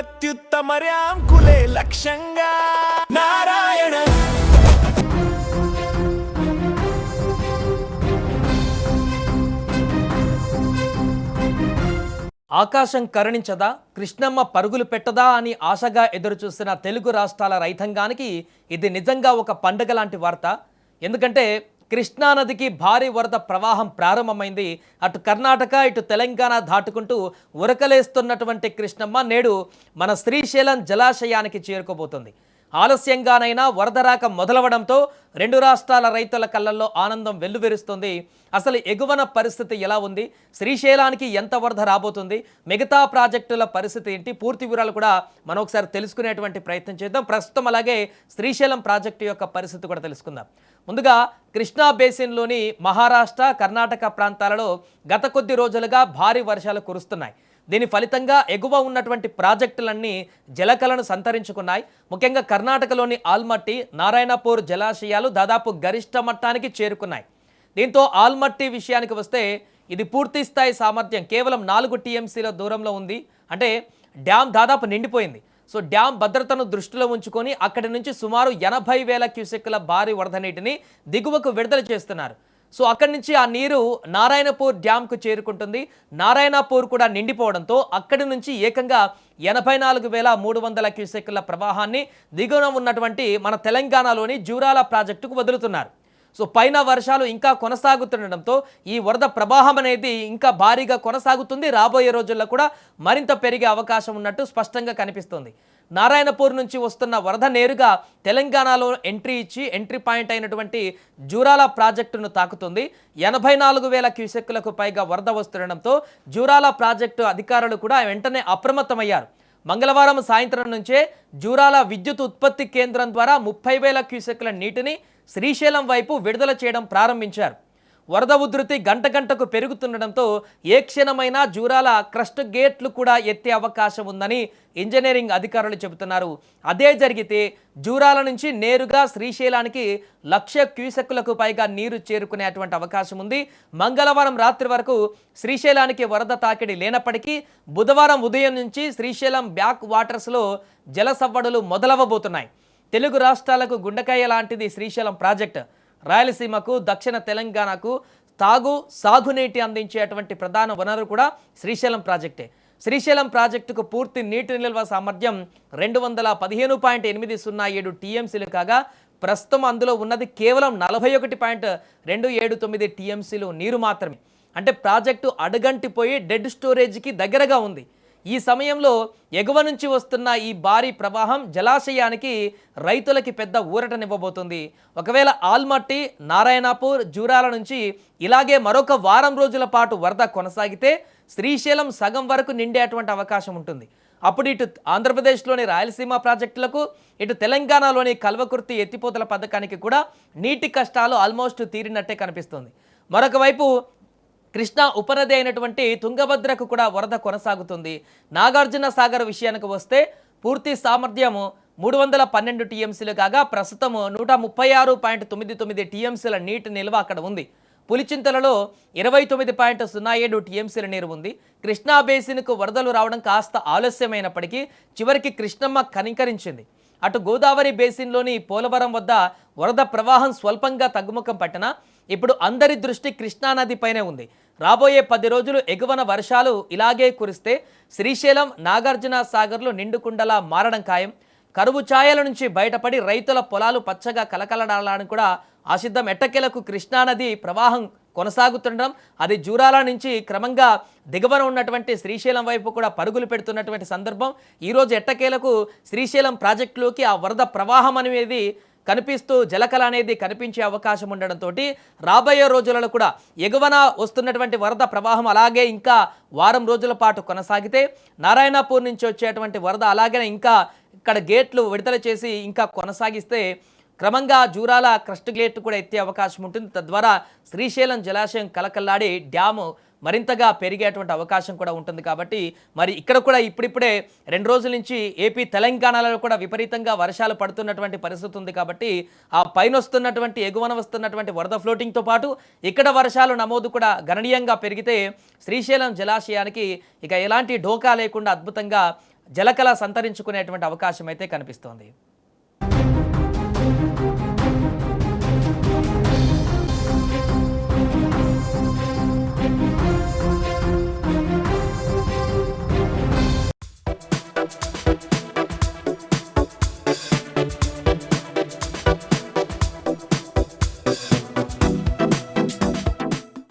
అత్యుత్తమర్యాంకులే లక్ష్యంగా నారాయణ ఆకాశం కరుణించదా, కృష్ణమ్మ పరుగులు పెట్టదా అని ఆశగా ఎదురుచూసిన తెలుగు రాష్ట్రాల రైతాంగానికి ఇది నిజంగా ఒక పండుగ లాంటి వార్త. ఎందుకంటే కృష్ణానదికి భారీ వరద ప్రవాహం ప్రారంభమైంది. అటు కర్ణాటక ఇటు తెలంగాణ దాటుకుంటూ ఉరకలేస్తున్నటువంటి కృష్ణమ్మ నేడు మన శ్రీశైలం జలాశయానికి చేరుకోబోతుంది. ఆలస్యంగానైనా వరద రాక మొదలవడంతో రెండు రాష్ట్రాల రైతుల కళ్ళల్లో ఆనందం వెల్లువిరుస్తుంది. అసలు ఎగువన పరిస్థితి ఎలా ఉంది, శ్రీశైలానికి ఎంత వరద రాబోతుంది, మిగతా ప్రాజెక్టుల పరిస్థితి ఏంటి, పూర్తి వివరాలు కూడా మనం ఒకసారి తెలుసుకునేటువంటి ప్రయత్నం చేద్దాం. ప్రస్తుతం అలాగే శ్రీశైలం ప్రాజెక్టు యొక్క పరిస్థితి కూడా తెలుసుకుందాం. ముందుగా కృష్ణా బేసిన్లోని మహారాష్ట్ర, కర్ణాటక ప్రాంతాలలో గత కొద్ది రోజులుగా భారీ వర్షాలు కురుస్తున్నాయి. దీని ఫలితంగా ఎగువ ఉన్నటువంటి ప్రాజెక్టులన్నీ జలకలను సంతరించుకున్నాయి. ముఖ్యంగా కర్ణాటకలోని ఆల్మట్టి, నారాయణపూర్ జలాశయాలు దాదాపు గరిష్ట మట్టానికి చేరుకున్నాయి. దీంతో ఆల్మట్టి విషయానికి వస్తే ఇది పూర్తి స్థాయి సామర్థ్యం కేవలం 4 టీఎంసీల దూరంలో ఉంది. అంటే డ్యామ్ దాదాపు నిండిపోయింది. సో డ్యామ్ భద్రతను దృష్టిలో ఉంచుకొని అక్కడి నుంచి సుమారు 80,000 క్యూసెక్కుల భారీ వరద నీటిని దిగువకు విడుదల చేస్తున్నారు. సో అక్కడి నుంచి ఆ నీరు నారాయణపూర్ డ్యామ్కు చేరుకుంటుంది. నారాయణపూర్ కూడా నిండిపోవడంతో అక్కడి నుంచి ఏకంగా 84,300 క్యూసెక్కుల ప్రవాహాన్ని దిగువన ఉన్నటువంటి మన తెలంగాణలోని జూరాల ప్రాజెక్టుకు వదులుతున్నారు. సో పైన వర్షాలు ఇంకా కొనసాగుతుండడంతో ఈ వరద ప్రవాహం అనేది ఇంకా భారీగా కొనసాగుతుంది. రాబోయే రోజుల్లో కూడా మరింత పెరిగే అవకాశం ఉన్నట్టు స్పష్టంగా కనిపిస్తుంది. నారాయణపూర్ నుంచి వస్తున్న వరద నేరుగా తెలంగాణలో ఎంట్రీ పాయింట్ అయినటువంటి జూరాల ప్రాజెక్టును తాకుతుంది. 84,000 క్యూసెక్కులకు పైగా వరద వస్తుండడంతో జూరాల ప్రాజెక్టు అధికారులు కూడా వెంటనే అప్రమత్తమయ్యారు. మంగళవారం సాయంత్రం నుంచే జూరాల విద్యుత్ ఉత్పత్తి కేంద్రం ద్వారా 30,000 క్యూసెక్కుల నీటిని శ్రీశైలం వైపు విడుదల చేయడం ప్రారంభించారు. వరద ఉధృతి గంటకు పెరుగుతుండడంతో ఏ క్షణమైనా జూరాల క్రస్ట్ గేట్లు కూడా ఎత్తే అవకాశం ఉందని ఇంజనీరింగ్ అధికారులు చెబుతున్నారు. అదే జరిగితే జూరాల నుంచి నేరుగా శ్రీశైలానికి 1,00,000 క్యూసెక్కులకు పైగా నీరు చేరుకునేటువంటి అవకాశం ఉంది. మంగళవారం రాత్రి వరకు శ్రీశైలానికి వరద తాకిడి లేనప్పటికీ బుధవారం ఉదయం నుంచి శ్రీశైలం బ్యాక్ వాటర్స్లో జల సవ్వడులు మొదలవ్వబోతున్నాయి. తెలుగు రాష్ట్రాలకు గుండెకాయ లాంటిది శ్రీశైలం ప్రాజెక్టు. రాయలసీమకు, దక్షిణ తెలంగాణకు సాగునీటి అందించేటువంటి ప్రధాన వనరు కూడా శ్రీశైలం ప్రాజెక్టే. శ్రీశైలం ప్రాజెక్టుకు పూర్తి నీటి నిల్వ సామర్థ్యం 215.807 టీఎంసీలు కాగా ప్రస్తుతం అందులో ఉన్నది కేవలం 41.279 టీఎంసీలు నీరు మాత్రమే. అంటే ప్రాజెక్టు అడుగంటిపోయి డెడ్ స్టోరేజ్కి దగ్గరగా ఉంది. ఈ సమయంలో ఎగువ నుంచి వస్తున్న ఈ భారీ ప్రవాహం జలాశయానికి రైతులకి పెద్ద ఊరటనివ్వబోతుంది. ఒకవేళ ఆల్మట్టి, నారాయణపూర్, జూరాల నుంచి ఇలాగే మరొక వారం రోజుల పాటు వరద కొనసాగితే శ్రీశైలం సగం వరకు నిండేటువంటి అవకాశం ఉంటుంది. అప్పుడు ఇటు ఆంధ్రప్రదేశ్లోని రాయలసీమ ప్రాజెక్టులకు, ఇటు తెలంగాణలోని కల్వకుర్తి ఎత్తిపోతల పథకానికి కూడా నీటి కష్టాలు ఆల్మోస్ట్ తీరినట్టే కనిపిస్తుంది. మరొక వైపు కృష్ణా ఉపనది అయినటువంటి తుంగభద్రకు కూడా వరద కొనసాగుతుంది. నాగార్జున సాగర్ విషయానికి వస్తే పూర్తి సామర్థ్యము 312 టీఎంసీలు కాగా ప్రస్తుతం 136.99 టీఎంసీల నీటి నిల్వ అక్కడ ఉంది. పులిచింతలలో 29.07 టీఎంసీల నీరు ఉంది. కృష్ణా బేసిన్కు వరదలు రావడం కాస్త ఆలస్యమైనప్పటికీ చివరికి కృష్ణమ్మ కనికరించింది. అటు గోదావరి బేసిన్లోని పోలవరం వద్ద వరద ప్రవాహం స్వల్పంగా తగ్గుముఖం పట్టినా ఇప్పుడు అందరి దృష్టి కృష్ణానదిపైనే ఉంది. రాబోయే 10 రోజులు ఎగువన వర్షాలు ఇలాగే కురిస్తే శ్రీశైలం, నాగార్జున సాగర్లు నిండుకుండలా మారడం ఖాయం. కరువు ఛాయల నుంచి బయటపడి రైతుల పొలాలు పచ్చగా కలకలడాలని కూడా ఆశిద్దాం. ఎట్టకేలకు కృష్ణానది ప్రవాహం కొనసాగుతుండడం, అది జూరాల నుంచి క్రమంగా దిగువన ఉన్నటువంటి శ్రీశైలం వైపు కూడా పరుగులు పెడుతున్నటువంటి సందర్భం. ఈరోజు ఎట్టకేలకు శ్రీశైలం ప్రాజెక్టులోకి ఆ వరద ప్రవాహం అనేది కనిపిస్తూ జలకళ అనేది కనిపించే అవకాశం ఉండడంతో రాబోయే రోజులలో కూడా ఎగువన వస్తున్నటువంటి వరద ప్రవాహం అలాగే ఇంకా వారం రోజుల పాటు కొనసాగితే నారాయణపూర్ నుంచి వచ్చేటువంటి వరద అలాగే ఇంకా ఇక్కడ గేట్లు విడుదల చేసి ఇంకా కొనసాగిస్తే క్రమంగా జూరాల క్రస్ట్ గేట్ కూడా ఎత్తే అవకాశం ఉంటుంది. తద్వారా శ్రీశైలం జలాశయం కలకల్లాడి డ్యాము మరింతగా పెరిగేటువంటి అవకాశం కూడా ఉంటుంది. కాబట్టి మరి ఇక్కడ కూడా ఇప్పుడిప్పుడే 2 రోజుల నుంచి ఏపీ, తెలంగాణలో కూడా విపరీతంగా వర్షాలు పడుతున్నటువంటి పరిస్థితి ఉంది. కాబట్టి ఆ పైన వస్తున్నటువంటి ఎగువన వస్తున్నటువంటి వరద ఫ్లోటింగ్తో పాటు ఇక్కడ వర్షాలు నమోదు కూడా గణనీయంగా పెరిగితే శ్రీశైలం జలాశయానికి ఇక ఎలాంటి ఢోకా లేకుండా అద్భుతంగా జలకళ సంతరించుకునేటువంటి అవకాశం అయితే కనిపిస్తోంది.